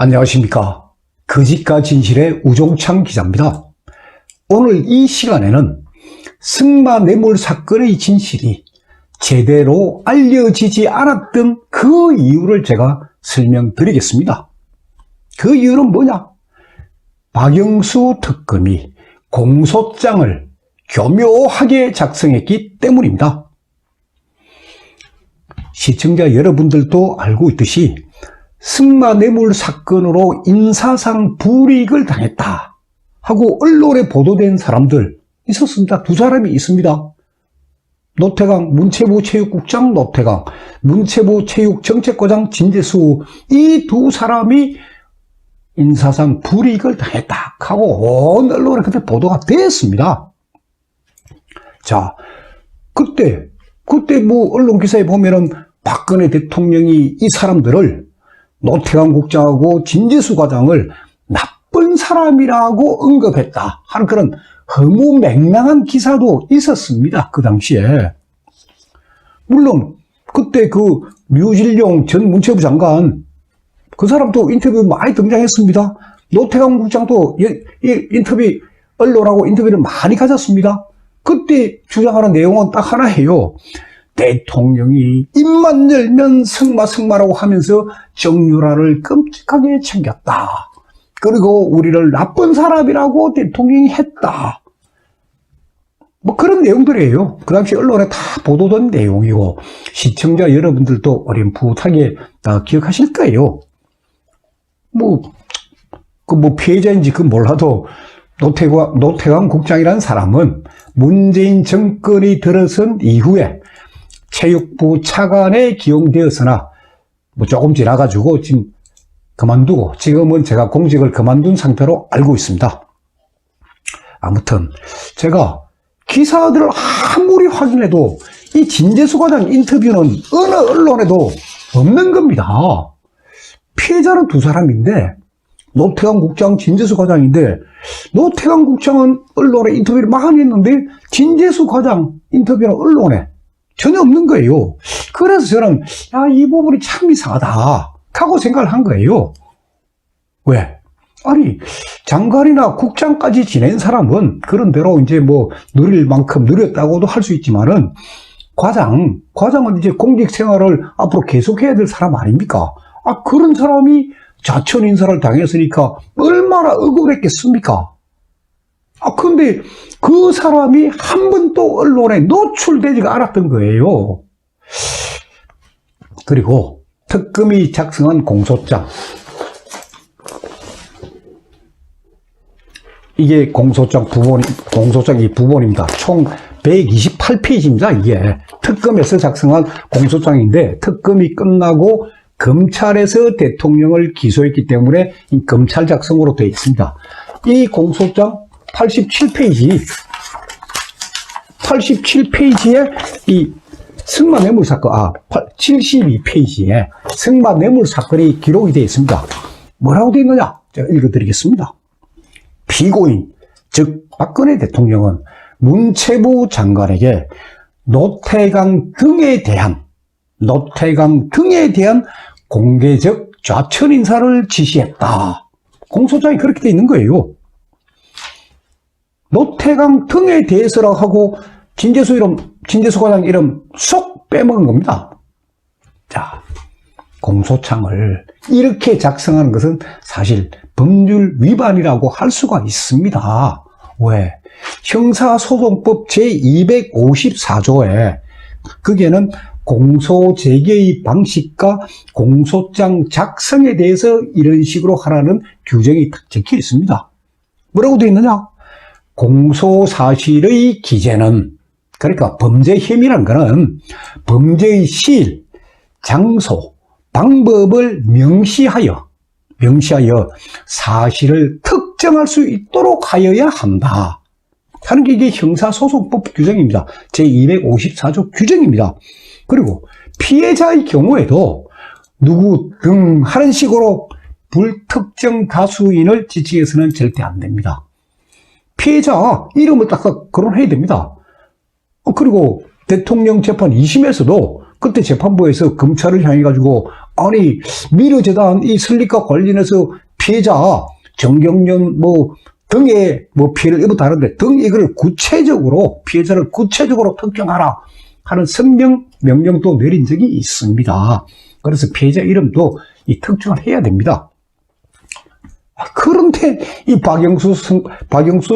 안녕하십니까. 거짓과 진실의 우종창 기자입니다. 오늘 이 시간에는 승마뇌물 사건의 진실이 제대로 알려지지 않았던 그 이유를 제가 설명드리겠습니다. 그 이유는 뭐냐? 박영수 특검이 공소장을 교묘하게 작성했기 때문입니다. 시청자 여러분들도 알고 있듯이 승마뇌물 사건으로 인사상 불이익을 당했다 하고 언론에 보도된 사람들 있었습니다. 두 사람이 있습니다. 노태강 문체부 체육국장 노태강, 문체부 체육정책과장 진재수, 이 두 사람이 인사상 불이익을 당했다 하고 온 언론에 그때 보도가 됐습니다. 자, 그때 뭐 언론 기사에 보면은 박근혜 대통령이 이 사람들을 노태강 국장하고 진재수 과장을 나쁜 사람이라고 언급했다 하는 그런 허무맹랑한 기사도 있었습니다. 그 당시에. 물론 그때 그 류질룡 전 문체부 장관, 그 사람도 인터뷰 많이 등장했습니다. 노태강 국장도 인터뷰, 언론하고 인터뷰를 많이 가졌습니다. 그때 주장하는 내용은 딱 하나예요. 대통령이 입만 열면 승마라고 하면서 정유라를 끔찍하게 챙겼다. 그리고 우리를 나쁜 사람이라고 대통령이 했다. 뭐 그런 내용들이에요. 그 당시 언론에 다 보도된 내용이고 시청자 여러분들도 어렴풋하게 다 기억하실 거예요. 뭐 피해자인지 몰라도 노태강 국장이라는 사람은 문재인 정권이 들어선 이후에 체육부 차관에 기용되었으나 뭐 조금 지나가지고 지금 그만두고 지금은 제가 공직을 그만둔 상태로 알고 있습니다. 아무튼 제가 기사들을 아무리 확인해도 이 진재수 과장 인터뷰는 어느 언론에도 없는 겁니다. 피해자는 두 사람인데 노태강 국장, 진재수 과장인데 노태강 국장은 언론에 인터뷰를 많이 했는데 진재수 과장 인터뷰는 언론에 전혀 없는 거예요. 그래서 저는 이 부분이 참 이상하다 하고 생각을 한 거예요. 왜? 아니 장관이나 국장까지 지낸 사람은 그런대로 이제 뭐 누릴 만큼 누렸다고도 할 수 있지만은 과장은 이제 공직 생활을 앞으로 계속해야 될 사람 아닙니까? 그런 사람이 자천 인사를 당했으니까 얼마나 억울했겠습니까? 근데 그 사람이 한 번도 언론에 노출되지가 않았던 거예요. 그리고 특검이 작성한 공소장. 이게 공소장이 부본입니다. 총 128페이지입니다. 이게 특검에서 작성한 공소장인데 특검이 끝나고 검찰에서 대통령을 기소했기 때문에 이 검찰 작성으로 되어 있습니다. 이 공소장 87페이지에 이 승마뇌물 사건, 72페이지에 승마뇌물 사건이 기록이 되어 있습니다. 뭐라고 되어 있느냐? 제가 읽어드리겠습니다. 피고인, 즉 박근혜 대통령은 문체부 장관에게 노태강 등에 대한 공개적 좌천 인사를 지시했다. 공소장이 그렇게 되어 있는 거예요. 노태강 등에 대해서라고 하고 진재수 과장 이름 쏙 빼먹은 겁니다. 자, 공소장을 이렇게 작성하는 것은 사실 법률 위반이라고 할 수가 있습니다. 왜? 형사소송법 제254조에 거기에는 공소제기의 방식과 공소장 작성에 대해서 이런 식으로 하라는 규정이 딱 적혀 있습니다. 뭐라고 되어 있느냐? 공소사실의 기재는, 그러니까 범죄 혐의란 거는 범죄의 실, 장소, 방법을 명시하여 사실을 특정할 수 있도록 하여야 한다 하는 게 이게 형사소송법 규정입니다. 제254조 규정입니다. 그리고 피해자의 경우에도 누구 등 하는 식으로 불특정 다수인을 지칭해서는 절대 안 됩니다. 피해자 이름을 딱 거론해야 됩니다. 그리고 대통령 재판 2심에서도 그때 재판부에서 검찰을 향해 가지고 아니, 미르재단 이 설립과 관련해서 피해자 정경련 등에 피해를 입었다는데 등 이걸 구체적으로 피해자를 구체적으로 특정하라 하는 성명 명령도 내린 적이 있습니다. 그래서 피해자 이름도 이 특정을 해야 됩니다. 그런데 이 박영수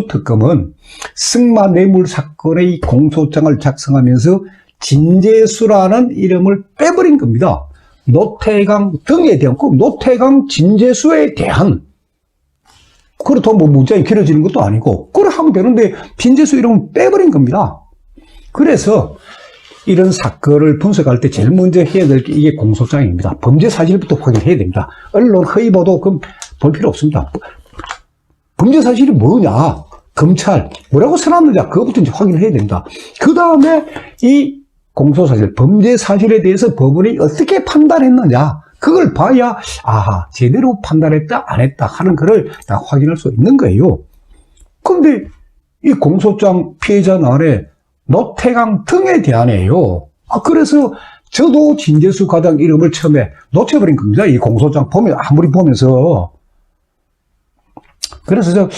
특검은 승마 뇌물 사건의 공소장을 작성하면서 진재수라는 이름을 빼버린 겁니다. 노태강 등에 대한, 노태강 진재수에 대한, 그렇다고 문장이 길어지는 것도 아니고, 그래 하면 되는데, 진재수 이름을 빼버린 겁니다. 그래서, 이런 사건을 분석할 때 제일 먼저 해야 될 게 이게 공소장입니다. 범죄 사실부터 확인해야 됩니다. 언론 허위 보도 그럼 볼 필요 없습니다. 범죄 사실이 뭐냐? 검찰 뭐라고 써놨느냐? 그것부터 이제 확인을 해야 됩니다. 그 다음에 이 공소사실, 범죄 사실에 대해서 법원이 어떻게 판단했느냐? 그걸 봐야 제대로 판단했다 안 했다 하는 거를 다 확인할 수 있는 거예요. 그런데 이 공소장 피해자 아래 노태강 등에 대한이에요. 그래서 저도 진재수 과장 이름을 처음에 놓쳐버린 겁니다. 이 공소장 아무리 보면서. 그래서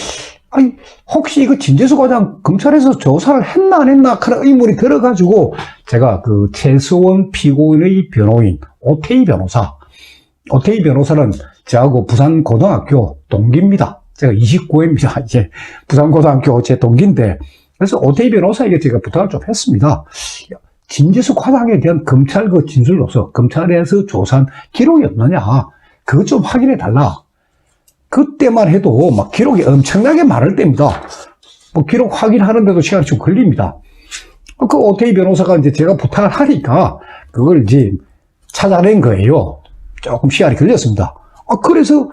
혹시 이거 진재수 과장 검찰에서 조사를 했나 안 했나 그런 의문이 들어가지고 제가 그 최수원 피고인의 변호인 오태희 변호사는 저하고 부산고등학교 동기입니다. 제가 29회입니다. 이제 부산고등학교 제 동기인데, 그래서 오태희 변호사에게 제가 부탁을 좀 했습니다. 진재수 과장에 대한 검찰 그 진술로서 검찰에서 조사한 기록이 없느냐, 그것 좀 확인해 달라. 그때만 해도 막 기록이 엄청나게 많을 때입니다. 기록 확인하는데도 시간이 좀 걸립니다. 그 오태희 변호사가 이제 제가 부탁을 하니까 그걸 이제 찾아낸 거예요. 조금 시간이 걸렸습니다. 그래서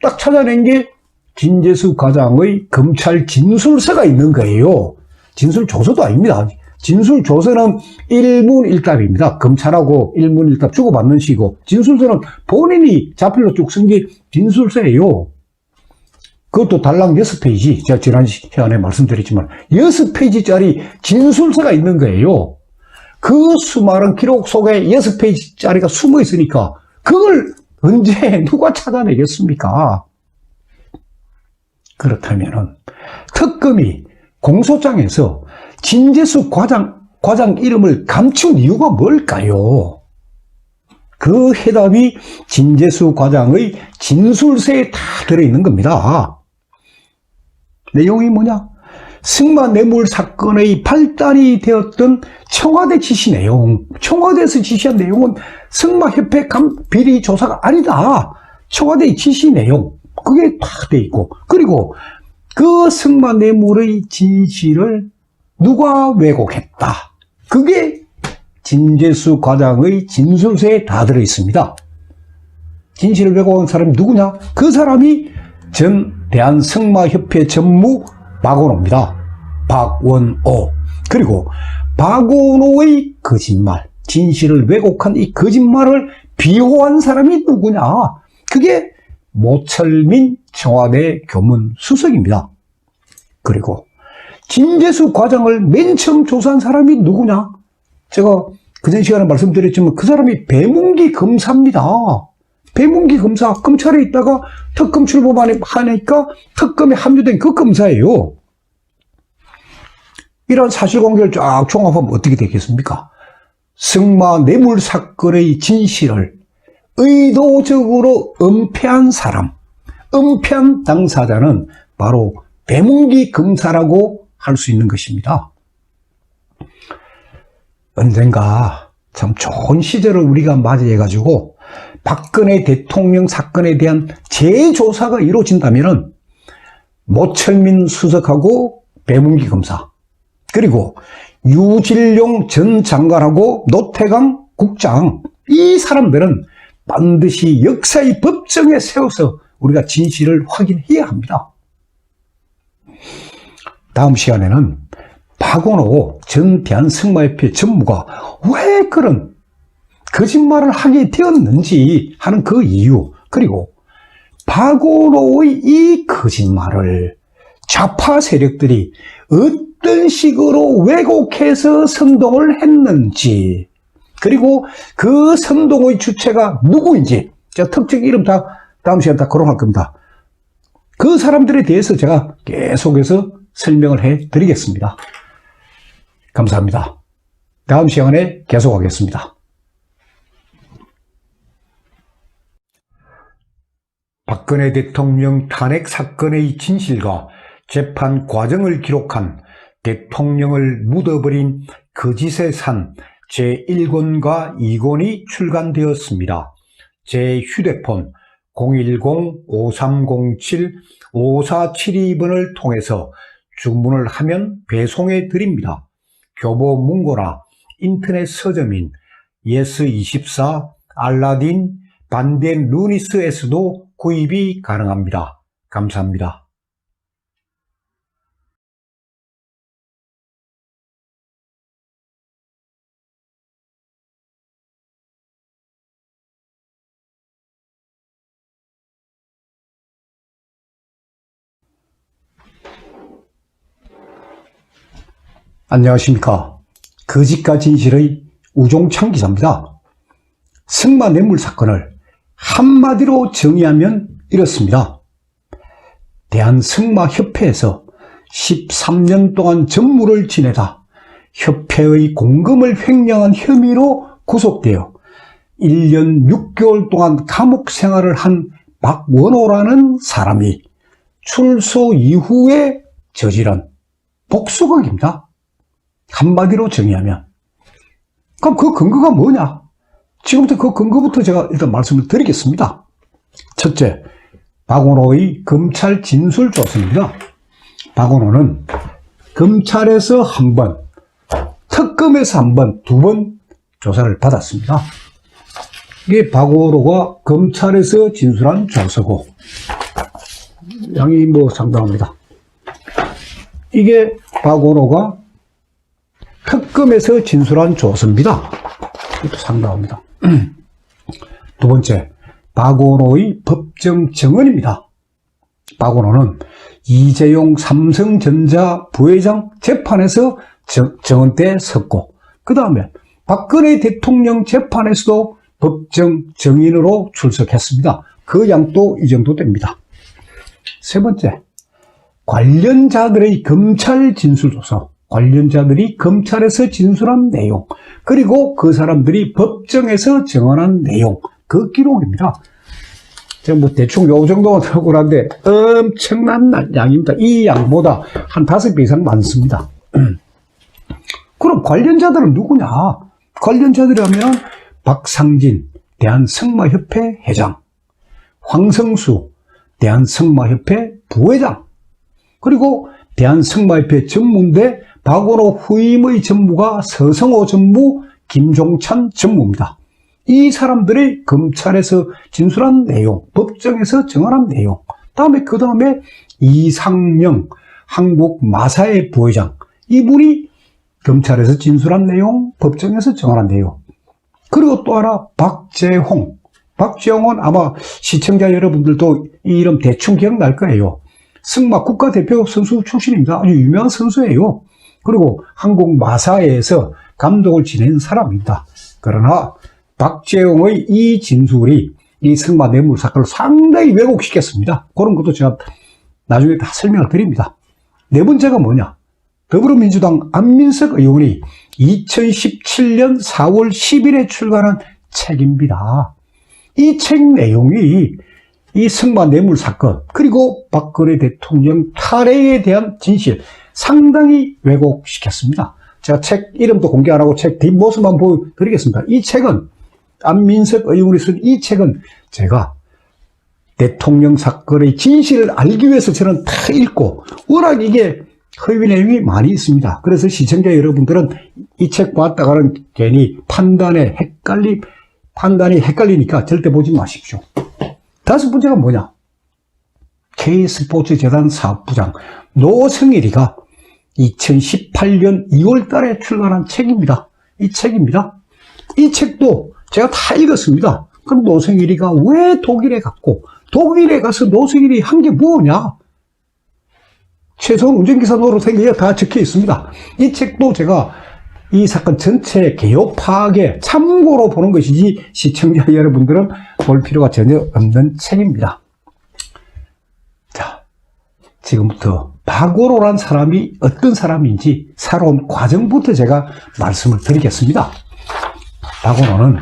딱 찾아낸 게 진재수 과장의 검찰 진술서가 있는 거예요. 진술조서도 아닙니다. 진술조서는 일문일답입니다. 검찰하고 일문일답 주고받는 식이고, 진술서는 본인이 자필로 쭉 쓴 게 진술서예요. 그것도 달랑 6페이지, 제가 지난 시간에 말씀드렸지만 6페이지짜리 진술서가 있는 거예요. 그 수많은 기록 속에 6페이지짜리가 숨어 있으니까 그걸 언제 누가 찾아내겠습니까? 그렇다면은 특검이 공소장에서 진재수 과장 이름을 감춘 이유가 뭘까요? 그 해답이 진재수 과장의 진술서에 다 들어있는 겁니다. 내용이 뭐냐? 승마 뇌물 사건의 발단이 되었던 청와대 지시 내용, 청와대에서 지시한 내용은 승마협회 비리 조사가 아니다. 청와대의 지시 내용, 그게 다 돼 있고, 그리고 그 승마 뇌물의 진실을 누가 왜곡했다. 그게 진재수 과장의 진술서에 다 들어 있습니다. 진실을 왜곡한 사람이 누구냐? 그 사람이 전 대한승마협회 전무 박원호입니다. 박원호. 그리고 박원호의 거짓말, 진실을 왜곡한 이 거짓말을 비호한 사람이 누구냐? 그게 모철민 청와대 교문수석입니다. 그리고 진재수 과장을 맨 처음 조사한 사람이 누구냐? 제가 그전 시간에 말씀드렸지만 그 사람이 배문기 검사입니다. 배문기 검사, 검찰에 있다가 특검 출범하니까 특검에 합류된 그 검사예요. 이런 사실관계를 쫙 종합하면 어떻게 되겠습니까? 승마 뇌물 사건의 진실을 의도적으로 은폐한 사람, 은폐한 당사자는 바로 배문기 검사라고 할 수 있는 것입니다. 언젠가 참 좋은 시절을 우리가 맞이해가지고 박근혜 대통령 사건에 대한 재조사가 이루어진다면 모철민 수석하고 배문기 검사, 그리고 유진룡 전 장관하고 노태강 국장, 이 사람들은 반드시 역사의 법정에 세워서 우리가 진실을 확인해야 합니다. 다음 시간에는 박원호 전 대한승마협회 전무가 왜 그런 거짓말을 하게 되었는지 하는 그 이유, 그리고 박원호의 이 거짓말을 좌파 세력들이 어떤 식으로 왜곡해서 선동을 했는지, 그리고 그 선동의 주체가 누구인지 제가 특정 이름 다 다음 시간에 다 거론할 겁니다. 그 사람들에 대해서 제가 계속해서 설명을 해 드리겠습니다. 감사합니다. 다음 시간에 계속하겠습니다. 박근혜 대통령 탄핵 사건의 진실과 재판 과정을 기록한 대통령을 묻어버린 거짓의 산 제1권과 2권이 출간되었습니다. 제 휴대폰 010-5307-5472번을 통해서 주문을 하면 배송해 드립니다. 교보문고나 인터넷 서점인 예스24, 알라딘, 반덴 루니스에서도 구입이 가능합니다. 감사합니다. 안녕하십니까. 거짓과 진실의 우종창 기자입니다. 승마 뇌물 사건을 한마디로 정의하면 이렇습니다. 대한승마협회에서 13년 동안 전무를 지내다 협회의 공금을 횡령한 혐의로 구속되어 1년 6개월 동안 감옥 생활을 한 박원호라는 사람이 출소 이후에 저지른 복수극입니다. 한마디로 정의하면. 그럼 그 근거가 뭐냐? 지금부터 그 근거부터 제가 일단 말씀을 드리겠습니다. 첫째, 박원호의 검찰 진술 조서입니다. 박원호는 검찰에서 한 번, 특검에서 한 번, 두 번 조사를 받았습니다. 이게 박원호가 검찰에서 진술한 조서고, 양이 상당합니다. 이게 박원호가 특검에서 진술한 조서입니다. 이것도 상당합니다. 두 번째, 박원호의 법정 증언입니다. 박원호는 이재용 삼성전자 부회장 재판에서 증언 때 섰고, 그 다음에 박근혜 대통령 재판에서도 법정 증인으로 출석했습니다. 그 양도 이 정도 됩니다. 세 번째, 관련자들의 검찰 진술조서, 관련자들이 검찰에서 진술한 내용, 그리고 그 사람들이 법정에서 증언한 내용, 그 기록입니다. 제가 대충 요 정도만 들고 나는데 엄청난 양입니다. 이 양보다 한 5배 이상 많습니다. 그럼 관련자들은 누구냐? 관련자들이라면 박상진 대한승마협회 회장, 황성수 대한승마협회 부회장, 그리고 대한승마협회 전무인데 박원호 후임의 전무가 서성호 전무, 김종찬 전무입니다. 이 사람들이 검찰에서 진술한 내용, 법정에서 증언한 내용, 그 다음에 이상영 한국마사회 부회장, 이분이 검찰에서 진술한 내용, 법정에서 증언한 내용. 그리고 또 하나 박재홍. 박재홍은 아마 시청자 여러분들도 이 이름 대충 기억날 거예요. 승마 국가대표 선수 출신입니다. 아주 유명한 선수예요. 그리고 한국마사회에서 감독을 지낸 사람입니다. 그러나 박재홍의 이 진술이 이 승마 뇌물 사건을 상당히 왜곡시켰습니다. 그런 것도 제가 나중에 다 설명을 드립니다. 네 번째가 뭐냐? 더불어민주당 안민석 의원이 2017년 4월 10일에 출간한 책입니다. 이 책 내용이 이 승마 뇌물 사건, 그리고 박근혜 대통령 탈핵에 대한 진실 상당히 왜곡시켰습니다. 제가 책 이름도 공개 안 하고 책 뒷모습만 보여드리겠습니다. 이 책은 안민석 의원이 쓴 이 책은 제가 대통령 사건의 진실을 알기 위해서 저는 다 읽고, 워낙 이게 허위 내용이 많이 있습니다. 그래서 시청자 여러분들은 이 책 봤다가는 괜히 판단이 헷갈리니까 절대 보지 마십시오. 다섯 번째가 뭐냐? K스포츠재단 사업부장 노승일이가 2018년 2월 달에 출간한 책입니다. 이 책입니다. 이 책도 제가 다 읽었습니다. 그럼 노승일이가 왜 독일에 갔고, 독일에 가서 노승일이 한 게 뭐냐? 최소한 운전기사 노릇한 게 다 적혀 있습니다. 이 책도 제가 이 사건 전체 개요 파악에 참고로 보는 것이지 시청자 여러분들은 볼 필요가 전혀 없는 책입니다. 자, 지금부터 박원호란 사람이 어떤 사람인지 살아온 과정부터 제가 말씀을 드리겠습니다. 박원호는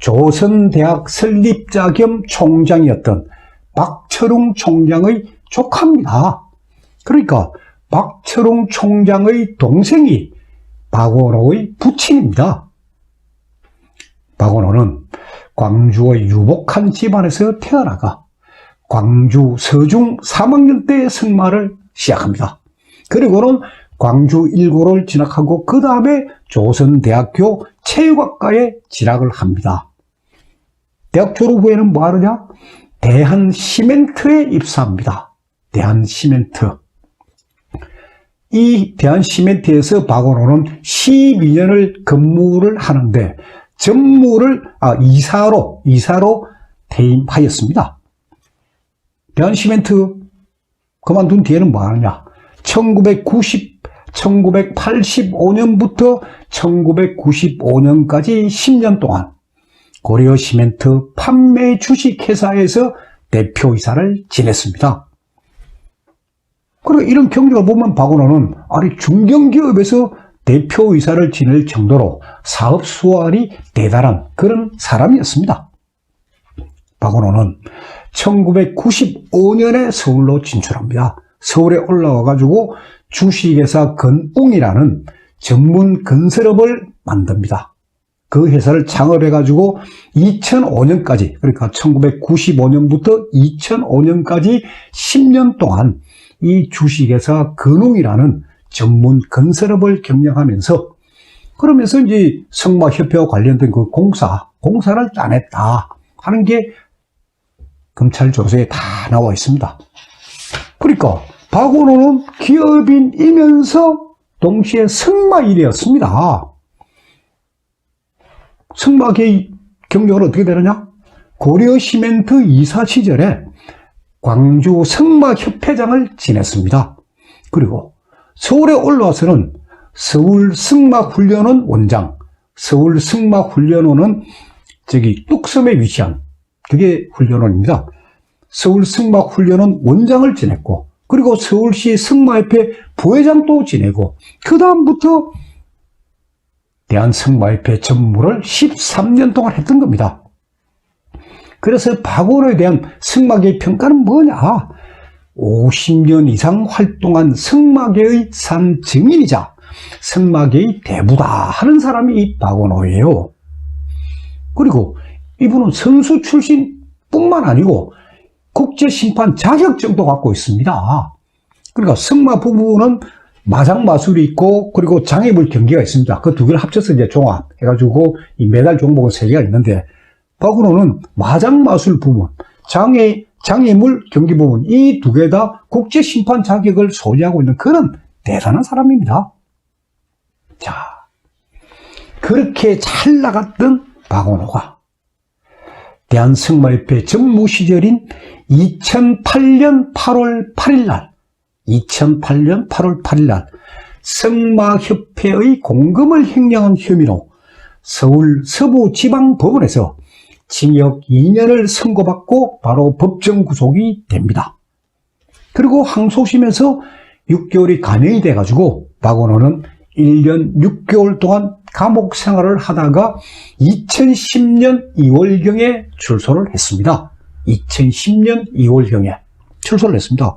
조선대학 설립자 겸 총장이었던 박철웅 총장의 조카입니다. 그러니까 박철웅 총장의 동생이 박원호의 부친입니다. 박원호는 광주의 유복한 집안에서 태어나가 광주 서중 3학년 때 승마를 시작합니다. 그리고는 광주 일고를 진학하고 그 다음에 조선대학교 체육학과에 진학을 합니다. 대학 졸업 후에는 뭐 하느냐? 대한시멘트에 입사합니다. 대한시멘트. 이 대한시멘트에서 박원호는 12년을 근무를 하는데 전무를 이사로 퇴임하였습니다. 대한시멘트 그만둔 뒤에는 뭐 하느냐? 1985년부터 1995년까지 10년 동안 고려시멘트 판매 주식회사에서 대표이사를 지냈습니다. 그리고 이런 경력을 보면 박원호는 아니 중견기업에서 대표이사를 지낼 정도로 사업 수완이 대단한 그런 사람이었습니다. 박원호는 1995년에 서울로 진출합니다. 서울에 올라와가지고 주식회사 건웅이라는 전문 건설업을 만듭니다. 그 회사를 창업해가지고 2005년까지, 그러니까 1995년부터 2005년까지 10년 동안 이 주식회사 건웅이라는 전문 건설업을 경영하면서 그러면서 이제 승마협회와 관련된 그 공사를 따냈다 하는 게 검찰 조서에 다 나와 있습니다. 그러니까 박원호는 기업인이면서 동시에 승마일이었습니다. 승마계의 경력은 어떻게 되느냐? 고려시멘트 이사 시절에 광주 승마협회장을 지냈습니다. 그리고 서울에 올라와서는 서울승마훈련원 원장, 서울승마훈련원은 저기 뚝섬에 위치한 그게 훈련원입니다. 서울승마훈련원 원장을 지냈고 그리고 서울시 승마협회 부회장도 지내고 그 다음부터 대한승마협회 전무를 13년 동안 했던 겁니다. 그래서 박원호에 대한 승마계의 평가는 뭐냐? 50년 이상 활동한 승마계의 산 증인이자 승마계의 대부다 하는 사람이 이 박원호예요. 그리고 이분은 선수 출신뿐만 아니고 국제심판 자격증도 갖고 있습니다. 그러니까 승마 부부는 마장마술이 있고 그리고 장애물 경기가 있습니다. 그 두 개를 합쳐서 이제 종합해가지고 이 메달 종목은 3개가 있는데 박원호는 마장마술 부문, 장애물 경기 부문 이 두 개 다 국제심판 자격을 소유하고 있는 그런 대단한 사람입니다. 자, 그렇게 잘 나갔던 박원호가 대한승마협회 전무 시절인 2008년 8월 8일 날 승마협회의 공금을 횡령한 혐의로 서울 서부지방법원에서 징역 2년을 선고받고 바로 법정 구속이 됩니다. 그리고 항소심에서 6개월이 감형이 돼가지고 박원호는 1년 6개월 동안 감옥 생활을 하다가 2010년 2월경에 출소를 했습니다. 2010년 2월경에 출소를 했습니다.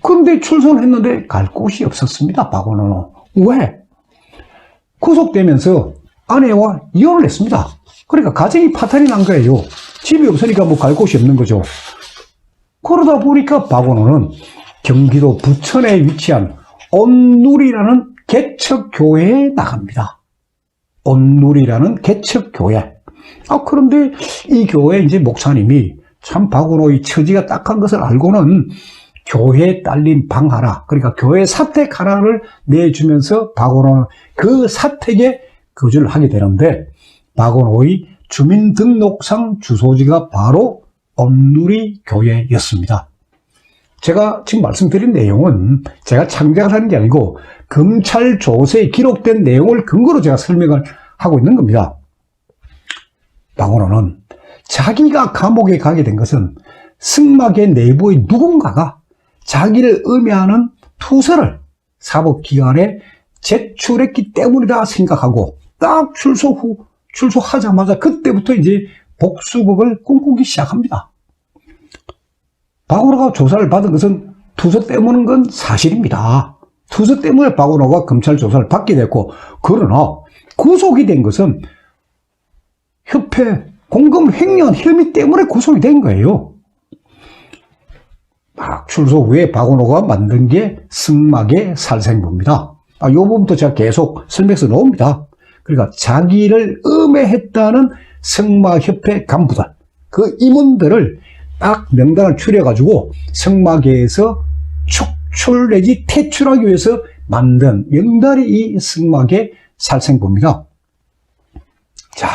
그런데 출소를 했는데 갈 곳이 없었습니다. 박원호는. 왜? 구속되면서 아내와 이혼을 했습니다. 그러니까 가정이 파탄이 난 거예요. 집이 없으니까 뭐 갈 곳이 없는 거죠. 그러다 보니까 박원호는 경기도 부천에 위치한 온누리라는 개척교회에 나갑니다. 온누리라는 개척교회. 그런데 이 교회 이제 목사님이 참 박원호의 처지가 딱한 것을 알고는 교회에 딸린 방 하나, 그러니까 교회 사택 하나를 내주면서 박원호는 그 사택에 거주를 하게 되는데 박원호의 주민등록상 주소지가 바로 온누리 교회였습니다. 제가 지금 말씀드린 내용은 제가 창작을 하는 게 아니고 검찰 조서에 기록된 내용을 근거로 제가 설명을 하고 있는 겁니다. 박원호는 자기가 감옥에 가게 된 것은 승마계 내부의 누군가가 자기를 음해하는 투서를 사법기관에 제출했기 때문이다 생각하고 딱 출소하자마자 그때부터 이제 복수극을 꿈꾸기 시작합니다. 박원호가 조사를 받은 것은 투서 때문인 건 사실입니다. 투서 때문에 박원호가 검찰 조사를 받게 됐고, 그러나 구속이 된 것은 협회 공금 횡령 혐의 때문에 구속이 된 거예요. 출소 후에 박원호가 만든 게 승마계 살생부입니다. 이 부분도 제가 계속 설명해서 놓습니다. 그러니까 자기를 음해했다는 승마협회 간부들, 그 임원들을 딱 명단을 추려가지고 승마계에서 축출 내지 퇴출하기 위해서 만든 명단이 이 승마계 살생부입니다. 자,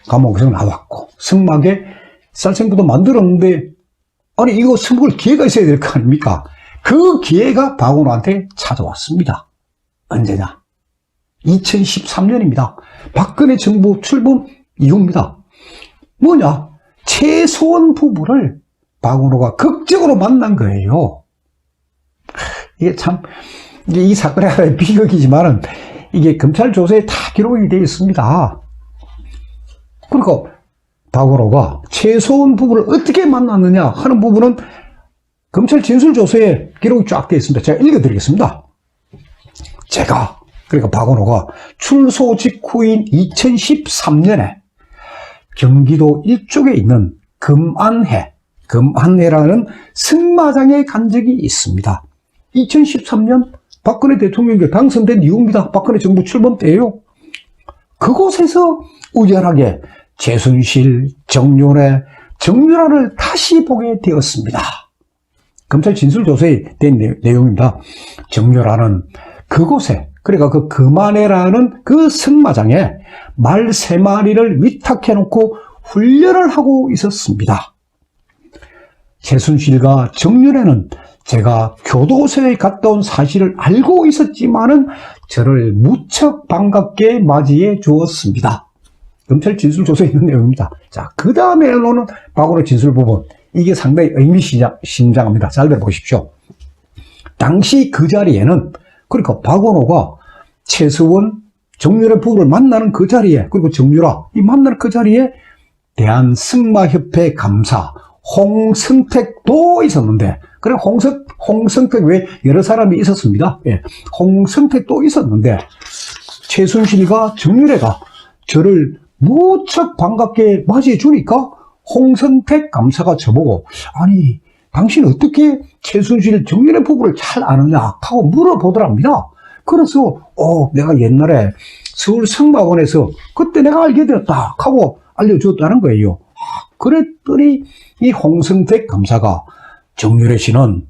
감옥에서 나왔고 승마계 살생부도 만들었는데, 아니 이거 선보일 기회가 있어야 될 거 아닙니까? 그 기회가 박원호한테 찾아왔습니다. 언제냐? 2013년입니다. 박근혜 정부 출범 이후입니다. 뭐냐? 최소원 부부를 박원호가 극적으로 만난 거예요. 이게 참, 이 사건의 하나의 비극이지만은 이게 검찰 조사에 다 기록이 되어 있습니다. 그러니까 박원호가 최소원 부부를 어떻게 만났느냐 하는 부분은 검찰 진술조서에 기록이 쫙 되어 있습니다. 제가 읽어드리겠습니다. 그러니까 박원호가 출소 직후인 2013년에 경기도 일쪽에 있는 금안회라는 승마장에 간 적이 있습니다. 2013년 박근혜 대통령이 당선된 이후입니다. 박근혜 정부 출범 때예요. 그곳에서 우연하게 최순실, 정유라를 다시 보게 되었습니다. 검찰 진술조서에 된 내용입니다. 정유라는 그곳에, 그러니까 그 금안회라는 그 승마장에 말 3마리를 위탁해놓고 훈련을 하고 있었습니다. 최순실과 정유라는 제가 교도소에 갔다 온 사실을 알고 있었지만은 저를 무척 반갑게 맞이해 주었습니다. 검찰 진술조서에 있는 내용입니다. 자, 그 다음에 오는 박원호 진술 부분. 이게 상당히 의미심장합니다. 잘 들어보십시오. 당시 그 자리에는, 그러니까 박원호가 최서원, 정유라 부부를 만나는 그 자리에, 그리고 정유라, 이 만나는 그 자리에 대한승마협회 감사, 홍성택도 있었는데, 그래, 홍성택 외에 여러 사람이 있었습니다. 예, 홍성택도 있었는데, 최순실과 정유라가 저를 무척 반갑게 맞이해 주니까 홍성택 감사가 저보고, 아니 당신 어떻게 최순실 정유라 부부를 잘 아느냐 하고 물어보더랍니다. 그래서 내가 옛날에 서울 승마원에서 그때 내가 알게 되었다 하고 알려줬다는 거예요. 그랬더니 이 홍성택 감사가 정유라 씨는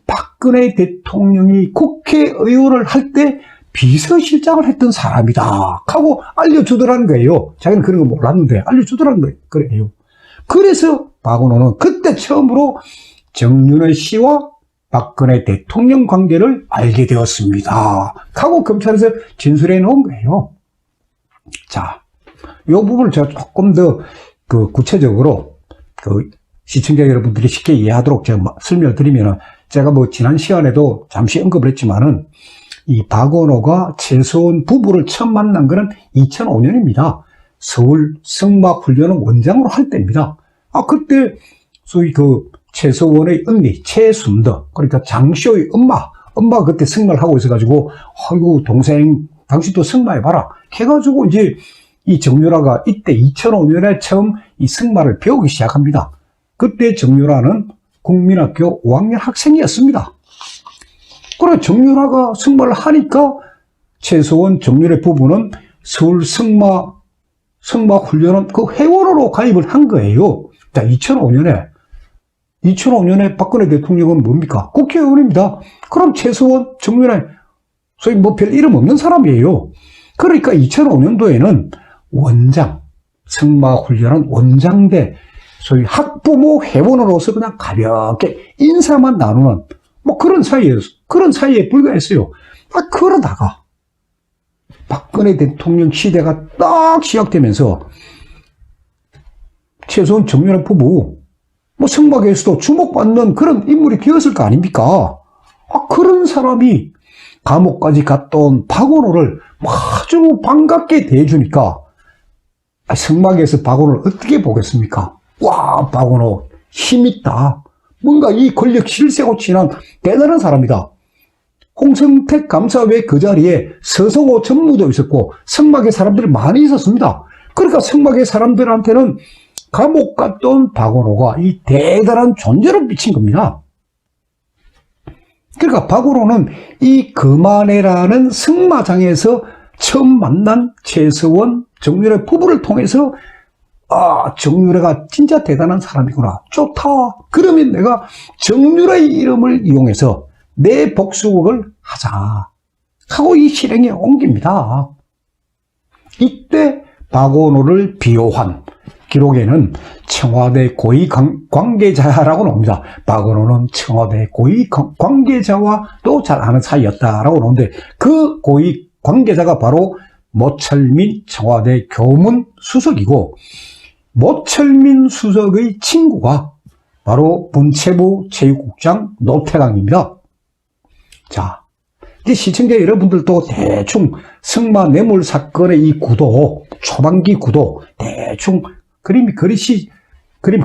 박근혜 대통령이 국회의원을 할 때 비서실장을 했던 사람이다 하고 알려주더라는 거예요. 자기는 그런 거 몰랐는데 알려주더라는 거예요. 그래서 박원호는 그때 처음으로 정유라 씨와 박근혜 대통령 관계를 알게 되었습니다 하고 검찰에서 진술해 놓은 거예요. 자, 이 부분을 제가 조금 더 구체적으로 시청자 여러분들이 쉽게 이해하도록 제가 설명을 드리면은, 제가 지난 시간에도 잠시 언급을 했지만은 이 박원호가 최서원 부부를 처음 만난 것은 2005년입니다. 서울 승마훈련원 원장으로 할 때입니다. 그때 소위 최서원의 언니 최순덕, 그러니까 장시호의 엄마가 그때 승마를 하고 있어가지고, 아이고 동생 당신도 승마해봐라 해가지고 이제 이 정유라가 이때 2005년에 처음 이 승마를 배우기 시작합니다. 그때 정유라는 국민학교 5학년 학생이었습니다. 그래, 정유라가 승마를 하니까 최서원, 정유라 부부는 서울 승마훈련원 그 회원으로 가입을 한 거예요. 자, 2005년에 박근혜 대통령은 뭡니까? 국회의원입니다. 그럼 최서원, 정유라, 소위 별 이름 없는 사람이에요. 그러니까 2005년도에는 승마훈련원 원장대 소위 학부모 회원으로서 그냥 가볍게 인사만 나누는 뭐 그런 사이에 불과했어요. 그러다가 박근혜 대통령 시대가 딱 시작되면서 최소한 정윤회 부부 뭐 승막에서도 주목받는 그런 인물이 되었을 거 아닙니까? 그런 사람이 감옥까지 갔다 온 박원호를 아주 반갑게 대해주니까 승막에서 박원호를 어떻게 보겠습니까? 와, 박원호 힘있다. 뭔가 이 권력 실세고 친한 대단한 사람이다. 홍성택 감사회 그 자리에 서성호 전무도 있었고 승막의 사람들이 많이 있었습니다. 그러니까 승막의 사람들한테는 감옥 갔던 박원호가 이 대단한 존재를 미친 겁니다. 그러니까 박원호는 이 금안회라는 승마장에서 처음 만난 최서원, 정윤회 부부를 통해서 정윤회가 진짜 대단한 사람이구나. 좋다. 그러면 내가 정윤회의 이름을 이용해서 내 복수극을 하자 하고 이 실행에 옮깁니다. 이때 박원호를 비호한 기록에는 청와대 고위 관계자라고 나옵니다. 박원호는 청와대 고위 관계자와도 잘 아는 사이였다라고 나오는데 그 고위 관계자가 바로 모철민 청와대 교문 수석이고 모철민 수석의 친구가 바로 문체부 체육국장 노태강입니다. 자, 이제 시청자 여러분들도 대충 승마 뇌물 사건의 이 구도, 초반기 구도 대충 그림이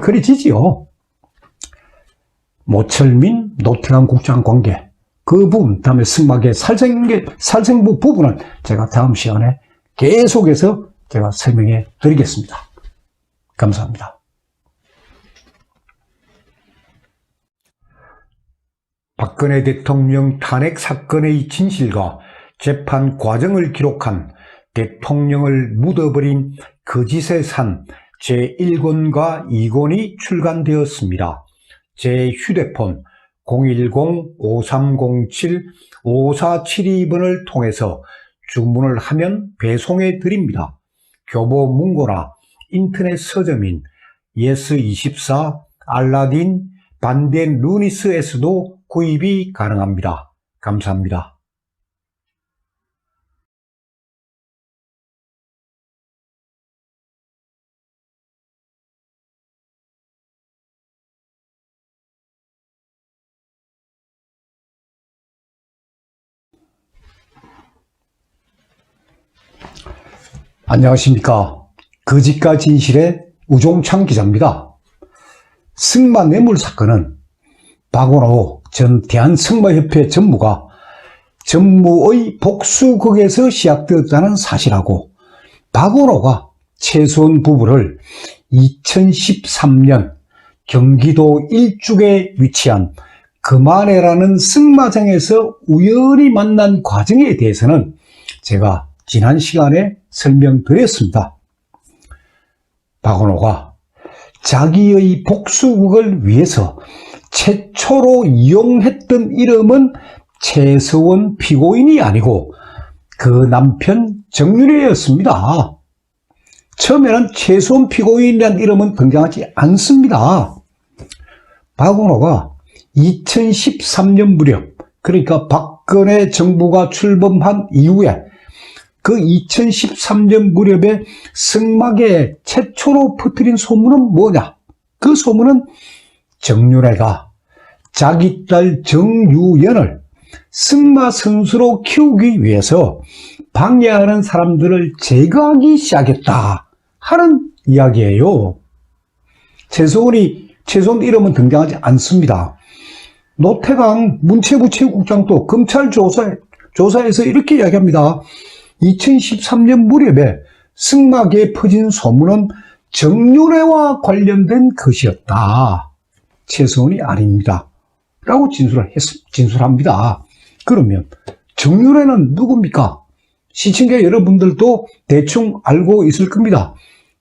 그려지지요. 모철민, 노태강 국장 관계, 그 부분, 다음에 승막의 살생부 부분은 제가 다음 시간에 계속해서 제가 설명해 드리겠습니다. 감사합니다. 박근혜 대통령 탄핵 사건의 진실과 재판 과정을 기록한 대통령을 묻어버린 거짓의 산 제1권과 2권이 출간되었습니다. 제 휴대폰 010-5307-5472번을 통해서 주문을 하면 배송해 드립니다. 교보 문고나 인터넷 서점인 예스24, 알라딘, 반덴 루니스에서도 구입이 가능합니다. 감사합니다. 안녕하십니까. 거짓과 진실의 우종창 기자입니다. 승마 뇌물 사건은 박원호 전 대한승마협회 전무가 전무의 복수극에서 시작되었다는 사실하고 박원호가 최소원 부부를 2013년 경기도 일죽에 위치한 금안회라는 승마장에서 우연히 만난 과정에 대해서는 제가 지난 시간에 설명드렸습니다. 박원호가 자기의 복수극을 위해서 최초로 이용했던 이름은 최서원 피고인이 아니고 그 남편 정윤회였습니다. 처음에는 최서원 피고인이라는 이름은 등장하지 않습니다. 박원호가 2013년 무렵, 그러니까 박근혜 정부가 출범한 이후에 그 2013년 무렵에 승막에 최초로 퍼뜨린 소문은 뭐냐? 그 소문은 정윤회가 자기 딸 정유연을 승마 선수로 키우기 위해서 방해하는 사람들을 제거하기 시작했다 하는 이야기예요. 최소원 이름은 등장하지 않습니다. 노태강 문체부 체육국장도 검찰 조사에서 이렇게 이야기합니다. 2013년 무렵에 승막에 퍼진 소문은 정윤회와 관련된 것이었다. 최소원이 아닙니다. 라고 진술합니다. 그러면 정윤회는 누굽니까? 시청자 여러분들도 대충 알고 있을 겁니다.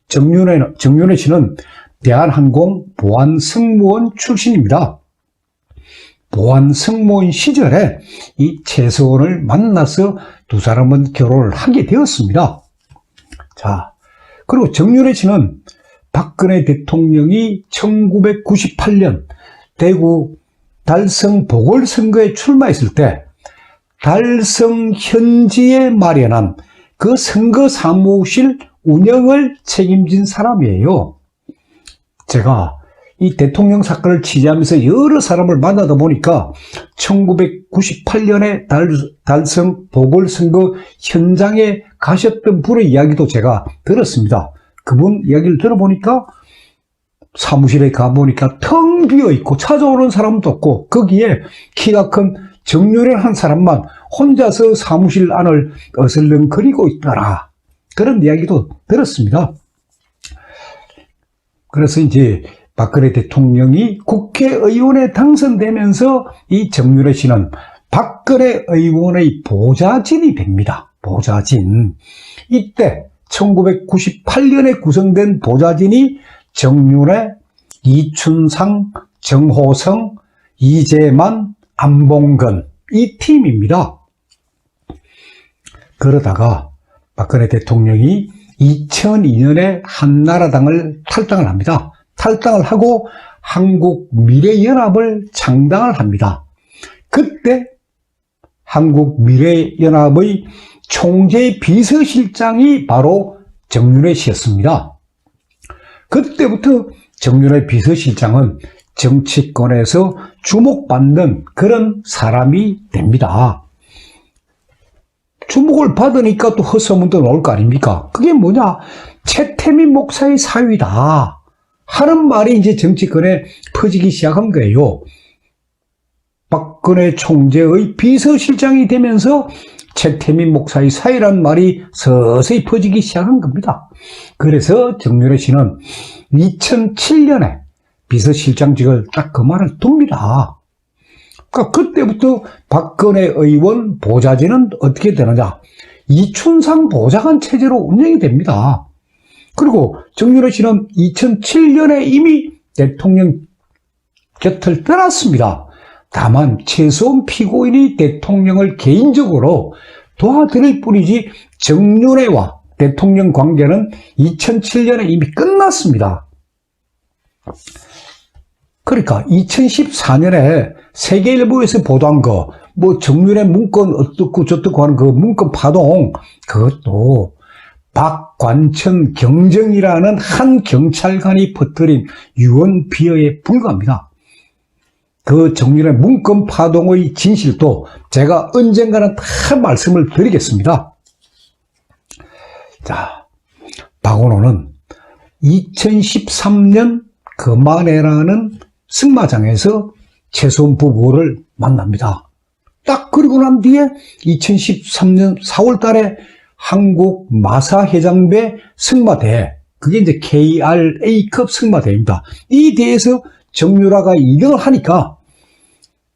정윤회 씨는 대한항공 보안승무원 출신입니다. 보안승무원 시절에 이 최서원을 만나서 두 사람은 결혼을 하게 되었습니다. 자, 그리고 정윤회 씨는 박근혜 대통령이 1998년 대구 달성 보궐선거에 출마했을 때 달성 현지에 마련한 그 선거 사무실 운영을 책임진 사람이에요. 제가 이 대통령 사건을 취재하면서 여러 사람을 만나다 보니까 1998년에 달성 보궐선거 현장에 가셨던 분의 이야기도 제가 들었습니다. 그분 이야기를 들어보니까 사무실에 가보니까 텅 비어있고 찾아오는 사람도 없고 거기에 키가 큰 정유래라는 한 사람만 혼자서 사무실 안을 어슬렁거리고 있더라. 그런 이야기도 들었습니다. 그래서 이제 박근혜 대통령이 국회의원에 당선되면서 이 정유래 씨는 박근혜 의원의 보좌진이 됩니다. 보좌진. 이때 1998년에 구성된 보좌진이 정유래, 이춘상, 정호성, 이재만, 안봉근 이 팀입니다. 그러다가 박근혜 대통령이 2002년에 한나라당을 탈당을 합니다. 탈당을 하고 한국미래연합을 창당을 합니다. 그때 한국미래연합의 총재 비서실장이 바로 정유래 씨였습니다. 그때부터 정유래 비서실장은 정치권에서 주목받는 그런 사람이 됩니다. 주목을 받으니까 또 헛소문도 나올 거 아닙니까? 그게 뭐냐? 최태민 목사의 사위다 하는 말이 이제 정치권에 퍼지기 시작한 거예요. 박근혜 총재의 비서실장이 되면서 최태민 목사의 사위라는 말이 서서히 퍼지기 시작한 겁니다. 그래서 정유래 씨는 2007년에 비서실장직을 딱 그만을 둡니다. 그러니까 그때부터 박근혜 의원 보좌진은 어떻게 되느냐? 이춘상 보좌관 체제로 운영이 됩니다. 그리고 정유래 씨는 2007년에 이미 대통령 곁을 떠났습니다. 다만 최소한 피고인이 대통령을 개인적으로 도와드릴 뿐이지 정유래와 대통령 관계는 2007년에 이미 끝났습니다. 그러니까 2014년에 세계일보에서 보도한 거, 뭐 정유래 문건 어떻고 저떻고 하는 그 문건 파동, 그것도 박관천 경정이라는 한 경찰관이 퍼뜨린 유언 비어에 불과합니다. 그 정유래 문건 파동의 진실도 제가 언젠가는 다 말씀을 드리겠습니다. 자, 박원호는 2013년 금안회라는 승마장에서 최소원 부부를 만납니다. 딱 그리고 난 뒤에 2013년 4월 달에 한국 마사회장배 승마대회, 그게 이제 KRA급 승마대회입니다. 이 대회에서 정유라가 2등을 하니까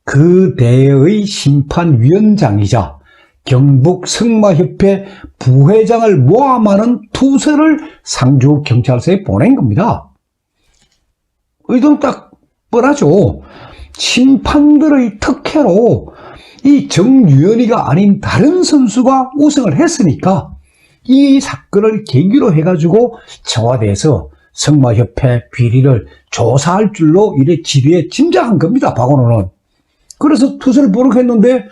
그 대회의 심판위원장이자 경북 승마협회 부회장을 모함하는 투서를 상주경찰서에 보낸 겁니다. 의도는 딱 뻔하죠. 심판들의 특혜로 이 정유연이가 아닌 다른 선수가 우승을 했으니까 이 사건을 계기로 해가지고 청와대에서 승마협회 비리를 조사할 줄로 이래 지리에 짐작한 겁니다. 박원호는. 그래서 투서를 보냈는데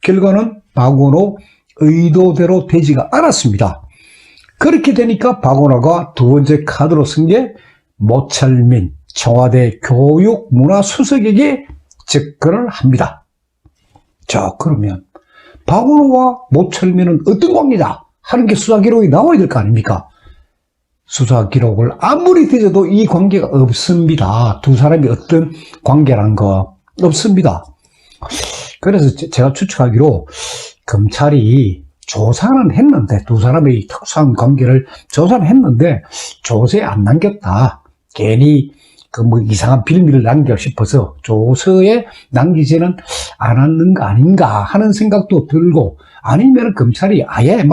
결과는 박원호 의도대로 되지가 않았습니다. 그렇게 되니까 박원호가 두 번째 카드로 쓴 게 모철민 청와대 교육문화수석에게 접근을 합니다. 자, 그러면 박원호와 모철민은 어떤 관계냐 하는 게 수사기록이 나와야 될 거 아닙니까? 수사기록을 아무리 뒤져도 이 관계가 없습니다. 두 사람이 어떤 관계라는 거 없습니다. 그래서 제가 추측하기로 검찰이 조사는 했는데, 두 사람의 특수한 관계를 조사는 했는데 조서에 안 남겼다. 괜히 이상한 빌미를 남겨 싶어서 조서에 남기지는 않았는 거 아닌가 하는 생각도 들고, 아니면 검찰이 아예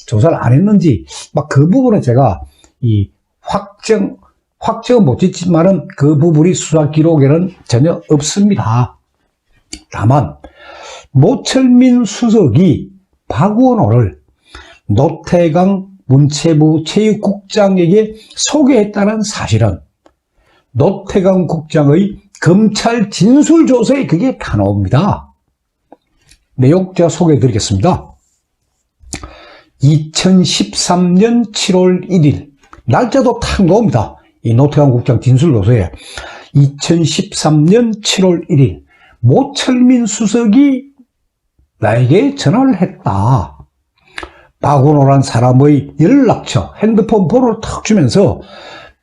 조사를 안 했는지 그 부분은 제가 확정은 못 짓지만은 그 부분이 수사 기록에는 전혀 없습니다. 다만 모철민 수석이 박원호를 노태강 문체부 체육국장에게 소개했다는 사실은 노태강 국장의 검찰 진술조서에 그게 다 나옵니다. 내용 제가 소개해 드리겠습니다. 2013년 7월 1일 날짜도 탁 나옵니다. 이 노태강 국장 진술조서에 2013년 7월 1일 모철민 수석이 나에게 전화를 했다. 박원호란 사람의 연락처, 핸드폰 번호를 탁 주면서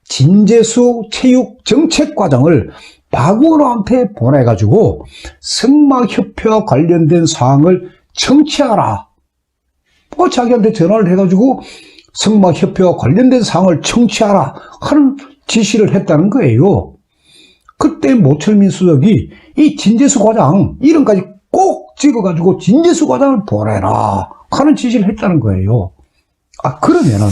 진재수 체육정책과장을 박원호한테 보내가지고 승마협회와 관련된 사항을 청취하라. 자기한테 전화를 해가지고 승마협회와 관련된 사항을 청취하라 하는 지시를 했다는 거예요. 그때 모철민 수석이 이 진재수 과장 이름까지 꼭 찍어가지고 진재수 과장을 보내라 하는 지시를 했다는 거예요. 그러면은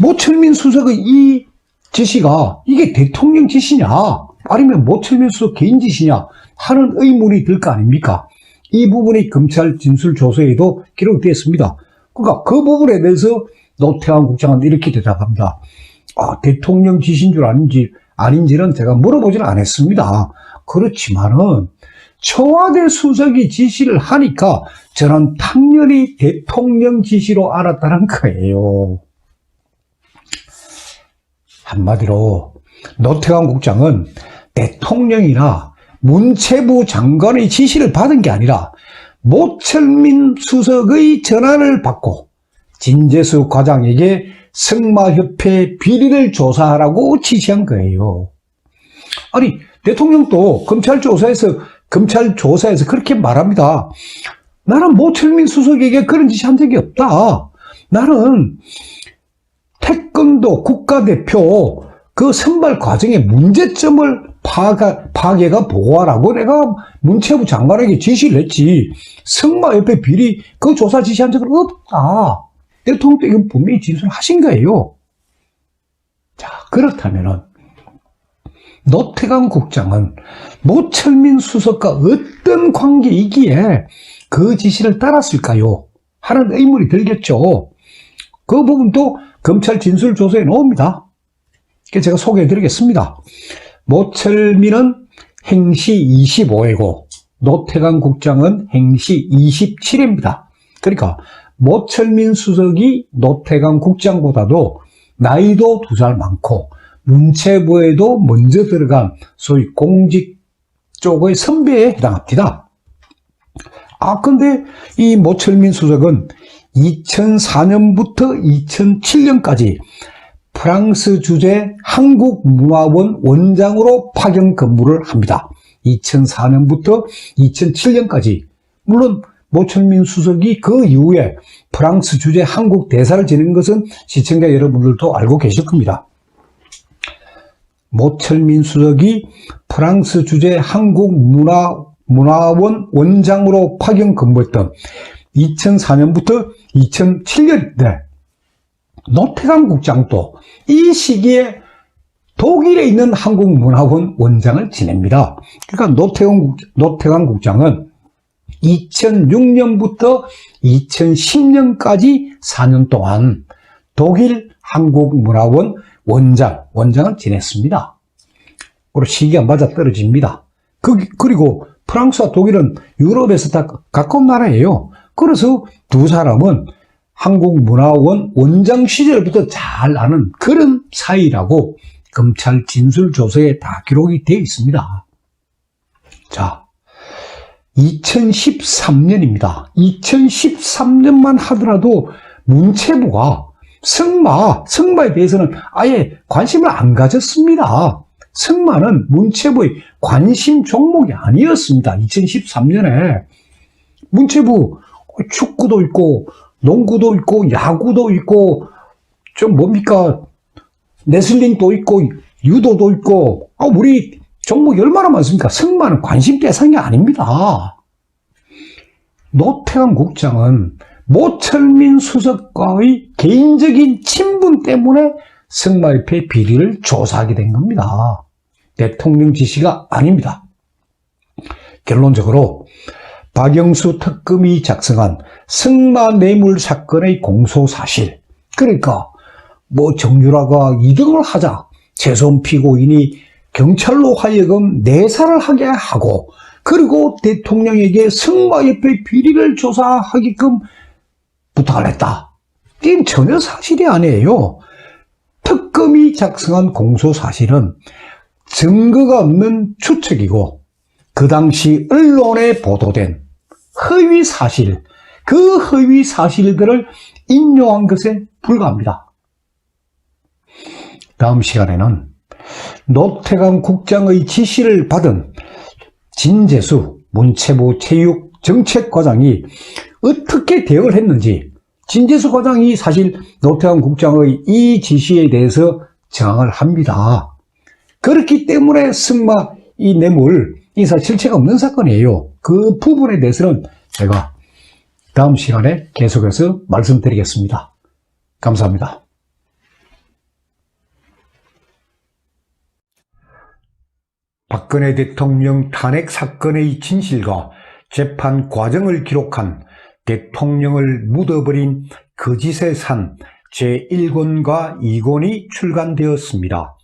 모철민 수석의 이 지시가 이게 대통령 지시냐 아니면 모철민 수석 개인 지시냐 하는 의문이 들 거 아닙니까? 이 부분이 검찰 진술조서에도 기록되었습니다. 그러니까 그 부분에 대해서 노태강 국장은 이렇게 대답합니다. 대통령 지시인 줄 아닌지는 제가 물어보지는 않았습니다. 그렇지만은 청와대 수석이 지시를 하니까 저는 당연히 대통령 지시로 알았다는 거예요. 한마디로 노태강 국장은 대통령이나 문체부 장관의 지시를 받은 게 아니라 모철민 수석의 전화를 받고 진재수 과장에게 승마협회 비리를 조사하라고 지시한 거예요. 아니 대통령도 검찰 조사에서 그렇게 말합니다. 나는 모철민 수석에게 그런 지시한 적이 없다. 나는 태권도 국가대표 그 선발 과정의 문제점을 파괴가 보고하라고 내가 문체부 장관에게 지시를 했지. 승마협회 비리 그 조사 지시한 적은 없다. 대통령도 이건 분명히 진술하신 거예요. 자, 그렇다면은 노태강 국장은 모철민 수석과 어떤 관계이기에 그 지시를 따랐을까요? 하는 의문이 들겠죠. 그 부분도 검찰 진술조서에 나옵니다. 제가 소개해 드리겠습니다. 모철민은 행시 25회고 노태강 국장은 행시 27회입니다. 그러니까 모철민 수석이 노태강 국장보다도 나이도 2살 많고 문체부에도 먼저 들어간 소위 공직 쪽의 선배에 해당합니다. 근데 이 모철민 수석은 2004년부터 2007년까지 프랑스 주재 한국문화원 원장으로 파견 근무를 합니다. 2004년부터 2007년까지. 물론 모철민 수석이 그 이후에 프랑스 주재 한국 대사를 지낸 것은 시청자 여러분들도 알고 계실 겁니다. 모철민 수석이 프랑스 주재 한국문화원 원장으로 파견 근무했던 2004년부터 2007년 노태강 국장도 이 시기에 독일에 있는 한국문화원 원장을 지냅니다. 그러니까 노태강 국장은 2006년부터 2010년까지 4년 동안 독일 한국문화원 원장을 지냈습니다. 그리고 시기가 맞아떨어집니다. 그리고 프랑스와 독일은 유럽에서 다 가까운 나라예요. 그래서 두 사람은 한국문화원 원장 시절부터 잘 아는 그런 사이라고 검찰 진술조서에 다 기록이 되어 있습니다. 자, 2013년입니다. 2013년만 하더라도 문체부가 승마에 대해서는 아예 관심을 안 가졌습니다. 승마는 문체부의 관심 종목이 아니었습니다. 2013년에 문체부 축구도 있고 농구도 있고 야구도 있고 좀 뭡니까 레슬링도 있고 유도도 있고 우리 종목이 얼마나 많습니까? 승마는 관심 대상이 아닙니다. 노태강 국장은 모철민 수석과의 개인적인 친분 때문에 승마협회 비리를 조사하게 된 겁니다. 대통령 지시가 아닙니다. 결론적으로 박영수 특검이 작성한 승마 뇌물 사건의 공소사실, 그러니까 뭐 정유라가 2등을 하자 재선 피고인이 경찰로 하여금 내사를 하게 하고 그리고 대통령에게 승마협회 비리를 조사하게끔 부탁을 했다. 이건 전혀 사실이 아니에요. 특검이 작성한 공소사실은 증거가 없는 추측이고 그 당시 언론에 보도된 허위 사실, 그 허위 사실들을 인용한 것에 불과합니다. 다음 시간에는 노태강 국장의 지시를 받은 진재수 문체부 체육정책과장이 어떻게 대응을 했는지, 진재수 과장이 사실 노태강 국장의 이 지시에 대해서 저항을 합니다. 그렇기 때문에 승마 이 뇌물 인사 실체가 없는 사건이에요. 그 부분에 대해서는 제가 다음 시간에 계속해서 말씀드리겠습니다. 감사합니다. 박근혜 대통령 탄핵 사건의 진실과 재판 과정을 기록한 대통령을 묻어버린 거짓의 산 제1권과 2권이 출간되었습니다.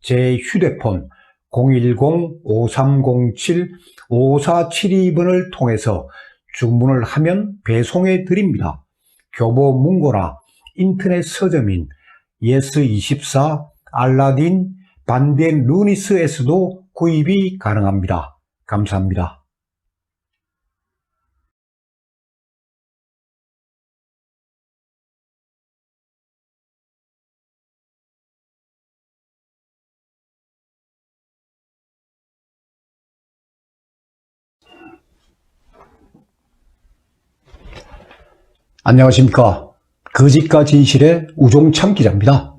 제 휴대폰 010-5307-5472번을 통해서 주문을 하면 배송해 드립니다. 교보 문고나 인터넷 서점인 예스24, 알라딘, 반덴 루니스에서도 구입이 가능합니다. 감사합니다. 안녕하십니까. 거짓과 진실의 우종참 기자입니다.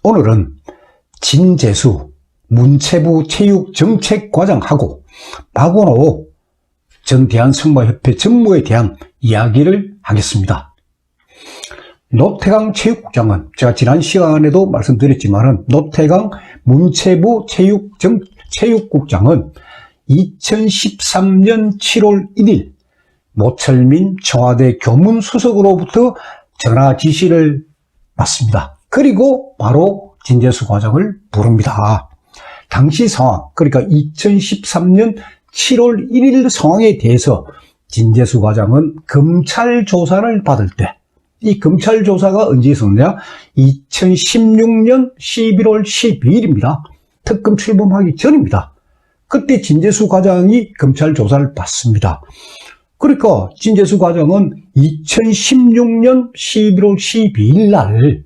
오늘은 진재수 문체부 체육정책과장하고 박원호 전 대한승마협회 전무에 대한 이야기를 하겠습니다. 노태강 체육국장은 제가 지난 시간에도 말씀드렸지만 노태강 문체부 체육국장은 2013년 7월 1일 모철민 청와대 교문수석으로부터 전화 지시를 받습니다. 그리고 바로 진재수 과장을 부릅니다. 당시 상황, 그러니까 2013년 7월 1일 상황에 대해서 진재수 과장은 검찰 조사를 받을 때, 이 검찰 조사가 언제 있었느냐? 2016년 11월 12일입니다. 특검 출범하기 전입니다. 그때 진재수 과장이 검찰 조사를 받습니다. 그러니까 진재수 과장은 2016년 11월 12일 날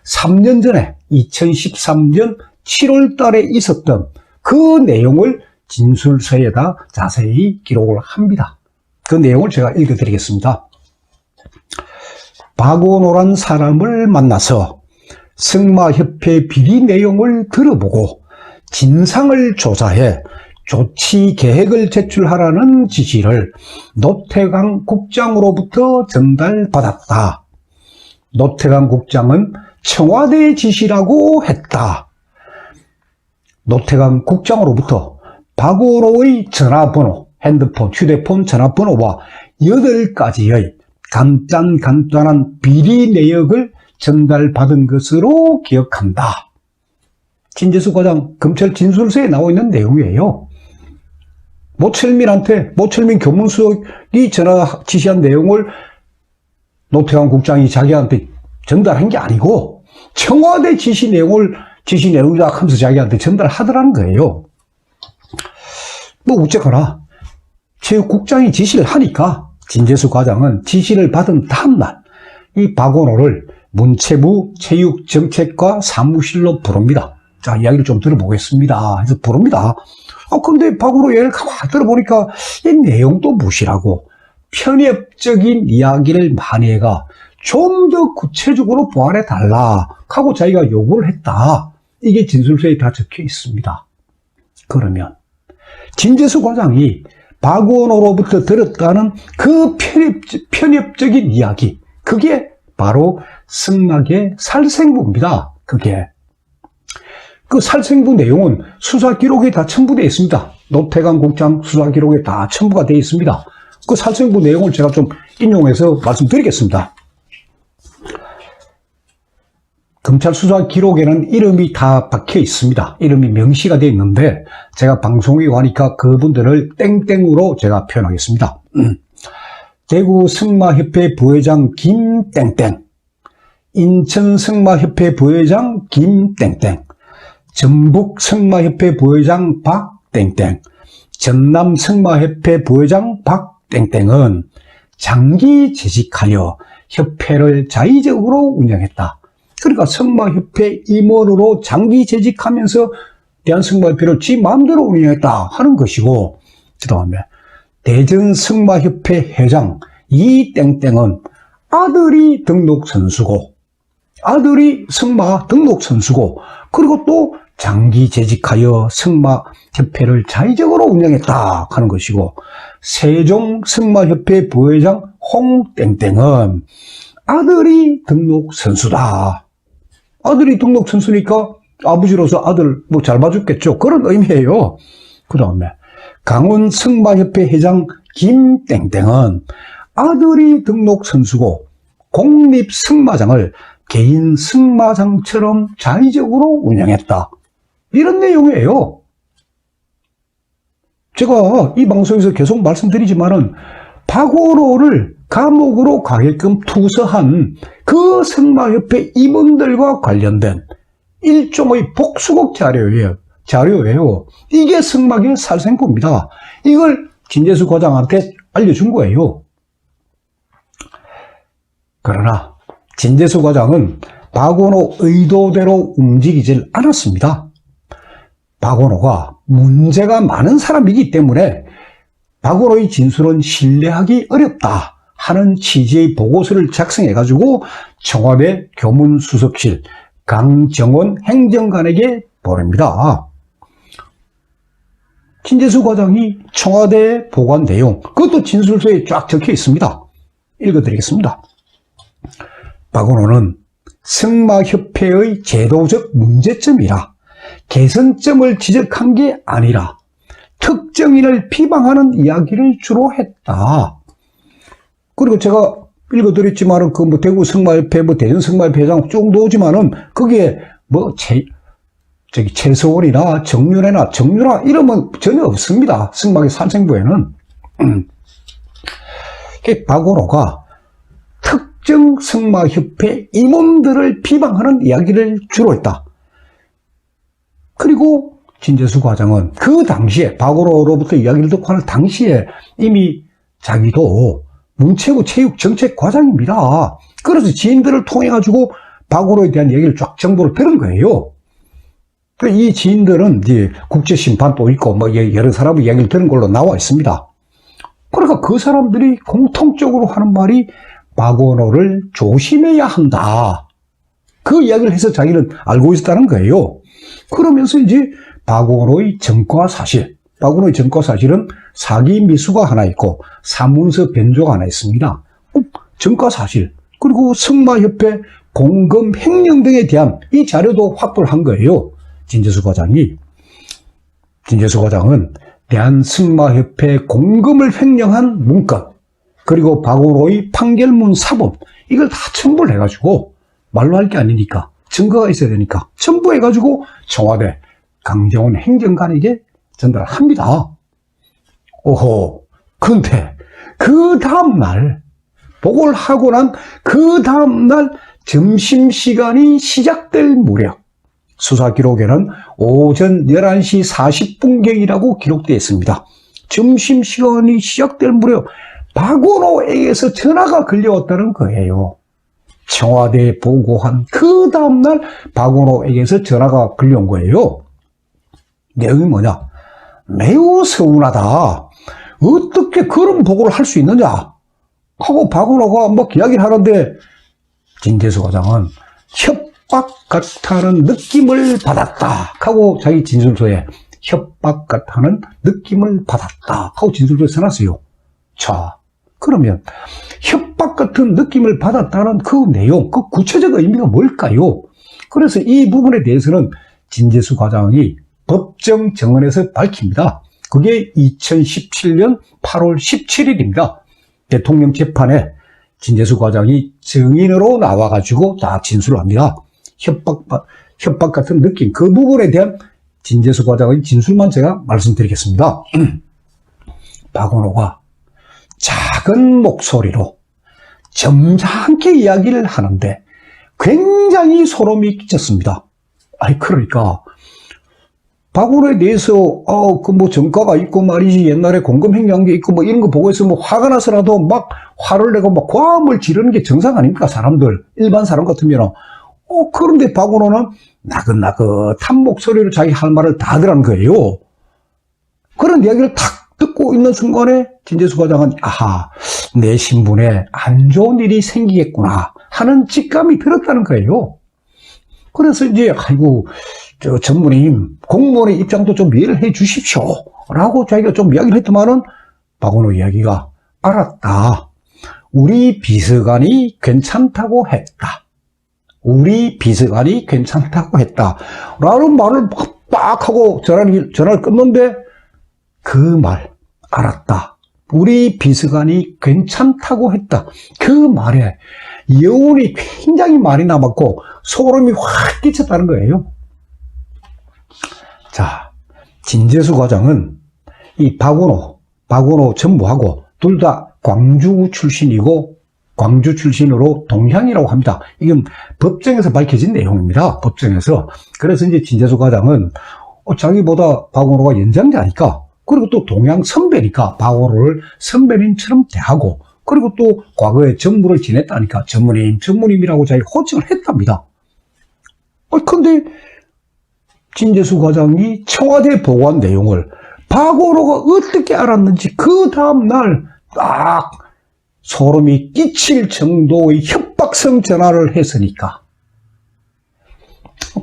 3년 전에 2013년 7월 달에 있었던 그 내용을 진술서에다 자세히 기록을 합니다. 그 내용을 제가 읽어드리겠습니다. 박원호란 사람을 만나서 승마협회 비리 내용을 들어보고 진상을 조사해 조치 계획을 제출하라는 지시를 노태강 국장으로부터 전달받았다. 노태강 국장은 청와대 지시라고 했다. 노태강 국장으로부터 박원호의 전화번호, 핸드폰, 휴대폰 전화번호와 8가지의 간단한 비리 내역을 전달받은 것으로 기억한다. 진재수 과장 검찰 진술서에 나와 있는 내용이에요. 모철민 교문수석이 전화 지시한 내용을 노태강 국장이 자기한테 전달한 게 아니고 청와대 지시 내용이다 하면서 자기한테 전달하더라는 거예요. 뭐 어쨌거나 체육국장이 지시를 하니까 진재수 과장은 지시를 받은 다음날 이 박원호를 문체부 체육정책과 사무실로 부릅니다. 자, 이야기를 좀 들어보겠습니다. 그래서 부릅니다. 근데 박원호 얘기를 가만히 들어보니까 이 내용도 무시하고 편협적인 이야기를 많이 해가 좀 더 구체적으로 보완해달라 하고 자기가 요구를 했다. 이게 진술서에 다 적혀 있습니다. 그러면 진재수 과장이 박원호로부터 들었다는 그 편협적인 이야기, 그게 바로 승낙의 살생부입니다. 그게. 그 살생부 내용은 수사 기록에 다 첨부되어 있습니다. 노태강 국장 수사 기록에 다 첨부가 되어 있습니다. 그 살생부 내용을 제가 좀 인용해서 말씀드리겠습니다. 검찰 수사 기록에는 이름이 다 박혀 있습니다. 이름이 명시가 되어 있는데 제가 방송에 가니까 그분들을 땡땡으로 제가 표현하겠습니다. 대구 승마협회 부회장 김땡땡, 인천 승마협회 부회장 김땡땡, 전북 승마협회 부회장 박땡땡, 전남 승마협회 부회장 박땡땡은 장기 재직하여 협회를 자의적으로 운영했다. 그러니까 승마협회 임원으로 장기 재직하면서 대한승마협회를 지 마음대로 운영했다 하는 것이고, 그 다음에 대전 승마협회 회장 이땡땡은 아들이 등록 선수고, 아들이 승마 등록 선수고, 그리고 또 장기 재직하여 승마협회를 자의적으로 운영했다 하는 것이고, 세종 승마협회 부회장 홍땡땡은 아들이 등록 선수다. 아들이 등록 선수니까 아버지로서 아들 뭐 잘 봐줬겠죠. 그런 의미예요. 그 다음에 강원 승마협회 회장 김땡땡은 아들이 등록 선수고 공립 승마장을 개인 승마장처럼 자의적으로 운영했다. 이런 내용이에요. 제가 이 방송에서 계속 말씀드리지만은 박원호를 감옥으로 가게끔 투서한 그 승마협회 임원들과 관련된 일종의 복수국 자료예요. 이게 승마계의 살생부입니다. 이걸 진재수 과장한테 알려준 거예요. 그러나 진재수 과장은 박원호 의도대로 움직이질 않았습니다. 박원호가 문제가 많은 사람이기 때문에 박원호의 진술은 신뢰하기 어렵다 하는 취지의 보고서를 작성해가지고 청와대 교문수석실 강정원 행정관에게 보냅니다. 진재수 과장이 청와대에 보고한 내용, 그것도 진술서에 쫙 적혀 있습니다. 읽어드리겠습니다. 박원호는 승마협회의 제도적 문제점이라 개선점을 지적한 게 아니라 특정인을 비방하는 이야기를 주로 했다. 그리고 제가 읽어드렸지만은 그 뭐 대구 승마협회, 뭐 대전 승마협회 회장 쭉 나오지만은 거기에 뭐 최서원이나 정윤회나 정유라 이름은 전혀 없습니다. 승마계 산생부에는. 박원호가 특정 승마협회 임원들을 비방하는 이야기를 주로 했다. 그리고 진재수 과장은 그 당시에 박원호로부터 이야기를 듣고 하는 당시에 이미 자기도 문체부 체육정책과장입니다. 그래서 지인들을 통해 가지고 박원호에 대한 얘기를 쫙 정보를 들은 거예요. 이 지인들은 이제 국제심판도 있고 뭐 여러 사람의 이야기를 들은 걸로 나와 있습니다. 그러니까 그 사람들이 공통적으로 하는 말이 박원호를 조심해야 한다. 그 이야기를 해서 자기는 알고 있었다는 거예요. 그러면서 이제 박원호의 전과사실은 사기 미수가 하나 있고 사문서 변조가 하나 있습니다. 전과사실 그리고 승마협회 공금 횡령 등에 대한 이 자료도 확보를 한 거예요. 진재수 과장은 대한승마협회 공금을 횡령한 문건 그리고 박원호의 판결문 사본 이걸 다 첨부를 해가지고 말로 할 게 아니니까 증거가 있어야 되니까 첨부해가지고 청와대 강정원 행정관에게 전달을 합니다. 오호, 근데 그 다음날 보고를 하고 난 그 다음날 점심시간이 시작될 무렵 수사 기록에는 오전 11시 40분경이라고 기록되어 있습니다. 점심시간이 시작될 무렵 박원호에게서 전화가 걸려왔다는 거예요. 청와대에 보고한 그 다음날 박원호에게서 전화가 걸려온 거예요. 내용이 뭐냐? 매우 서운하다. 어떻게 그런 보고를 할 수 있느냐? 하고 박원호가 막 이야기를 하는데 진재수 과장은 협박 같다는 느낌을 받았다 하고 자기 진술서에 협박 같다는 느낌을 받았다 하고 진술서에 써놨어요. 자, 그러면 협박 같은 느낌을 받았다는 그 내용, 그 구체적 의미가 뭘까요? 그래서 이 부분에 대해서는 진재수 과장이 법정 정언에서 밝힙니다. 그게 2017년 8월 17일입니다. 대통령 재판에 진재수 과장이 증인으로 나와가지고 다 진술을 합니다. 협박 같은 느낌, 그 부분에 대한 진재수 과장의 진술만 제가 말씀드리겠습니다. 박원호가 작은 목소리로 점잖게 이야기를 하는데 굉장히 소름이 끼쳤습니다. 그러니까 박원호에 대해서 전과가 있고 말이지, 옛날에 공금행위한 게 있고 이런 거 보고 있으면 화가 나서라도 막 화를 내고 막 고함을 지르는 게 정상 아닙니까? 사람들, 일반 사람 같으면. 그런데 박원호는 나긋나긋한 목소리로 자기 할 말을 다 하더라는 거예요. 그런 이야기를 탁 듣고 있는 순간에 진재수 과장은 내 신분에 안 좋은 일이 생기겠구나 하는 직감이 들었다는 거예요. 그래서 이제 전무님, 공무원의 입장도 좀 이해를 해 주십시오 라고 자기가 좀 이야기를 했더만은 박원호 이야기가, 알았다. 우리 비서관이 괜찮다고 했다. 우리 비서관이 괜찮다고 했다. 라는 말을 빡 하고 전화를 끊는데, 그 말, 알았다. 우리 비서관이 괜찮다고 했다. 그 말에 여운이 굉장히 많이 남았고 소름이 확 끼쳤다는 거예요. 자, 진재수 과장은 이 박원호 전무하고 둘 다 광주 출신으로 동향이라고 합니다. 이건 법정에서 밝혀진 내용입니다. 법정에서. 그래서 이제 진재수 과장은 자기보다 박원호가 연장자니까, 그리고 또 동양 선배니까 박원호를 선배님처럼 대하고, 그리고 또 과거에 전무를 지냈다니까 전무님이라고 자기 호칭을 했답니다. 근데 진재수 과장이 청와대에 보고한 내용을 박원호가 어떻게 알았는지 그 다음날 딱 소름이 끼칠 정도의 협박성 전화를 했으니까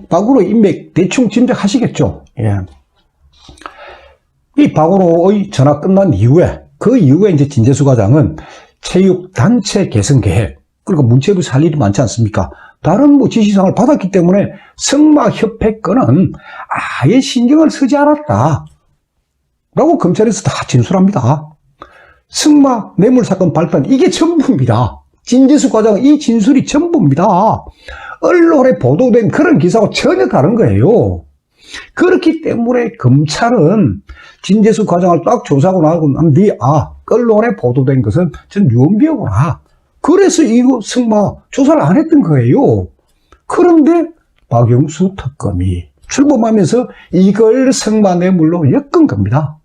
박원호 인맥 대충 짐작하시겠죠. 예. 이 박원호의 전화 끝난 이후에, 그 이후에 이제 진재수 과장은 체육단체 개선 계획, 그리고 문체부에서 할 일이 많지 않습니까? 다른 지시사항을 받았기 때문에 승마협회 건은 아예 신경을 쓰지 않았다 라고 검찰에서 다 진술합니다. 승마 뇌물사건 발단, 이게 전부입니다. 진재수 과장은 이 진술이 전부입니다. 언론에 보도된 그런 기사와 전혀 다른 거예요. 그렇기 때문에 검찰은 진재수 과장을 딱 조사하고 나고 난 뒤에 언론에 보도된 것은 전 유언비어구나. 그래서 이거 승마 조사를 안 했던 거예요. 그런데 박영수 특검이 출범하면서 이걸 승마 뇌물로 엮은 겁니다.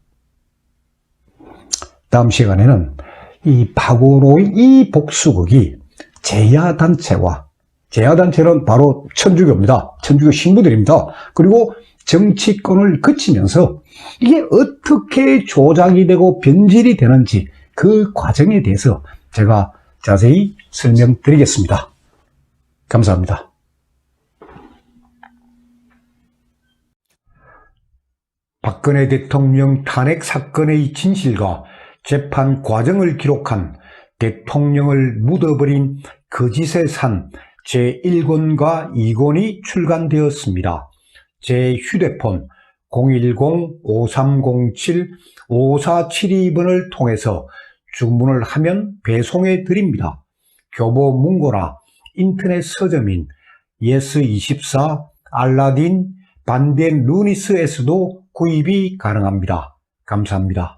다음 시간에는 이 박원호의 이 복수극이 제야단체는 바로 천주교입니다. 천주교 신부들입니다. 그리고 정치권을 거치면서 이게 어떻게 조작이 되고 변질이 되는지 그 과정에 대해서 제가 자세히 설명드리겠습니다. 감사합니다. 박근혜 대통령 탄핵 사건의 진실과 재판 과정을 기록한 대통령을 묻어버린 거짓의 산 제1권과 2권이 출간되었습니다. 제 휴대폰 010-5307-5472번을 통해서 주문을 하면 배송해 드립니다. 교보 문고나 인터넷 서점인 예스24, 알라딘, 반덴 루니스에서도 구입이 가능합니다. 감사합니다.